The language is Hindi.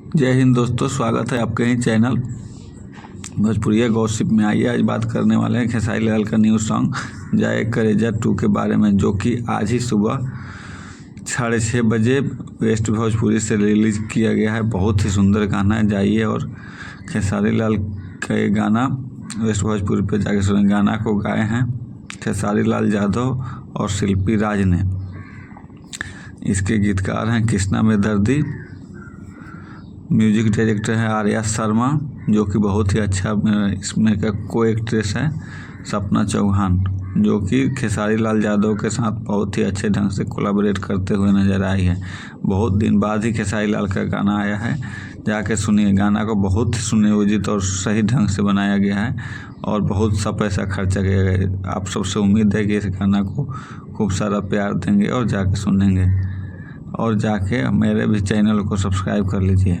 जय हिंद दोस्तों, स्वागत है आपके ही चैनल भोजपुरिया गॉसिप में। आइए आज बात करने वाले हैं खेसारी लाल का न्यू सॉन्ग जाए करेजा 2 के बारे में, जो कि आज ही सुबह 6:30 बजे वेस्ट भोजपुरी से रिलीज़ किया गया है। बहुत ही सुंदर गाना है। जाइए और खेसारी लाल का ये गाना वेस्ट भोजपुरी पे जाके सुने। गाना को गाए हैं खेसारी लाल यादव और शिल्पी राज ने। इसके गीतकार हैं कृष्णा बेदर्दी, म्यूजिक डायरेक्टर है आर्या शर्मा, जो कि बहुत ही अच्छा इसमें का को एक्ट्रेस है सपना चौहान, जो कि खेसारी लाल यादव के साथ बहुत ही अच्छे ढंग से कोलैबोरेट करते हुए नज़र आई है। बहुत दिन बाद ही खेसारी लाल का गाना आया है। जाके सुनिए। गाना को बहुत ही सुनियोजित और सही ढंग से बनाया गया है और बहुत सा पैसा खर्चा किया गया है। आप सबसे उम्मीद है कि इस गाना को खूब सारा प्यार देंगे और जाके सुनेंगे, और जाके मेरे भी चैनल को सब्सक्राइब कर लीजिए।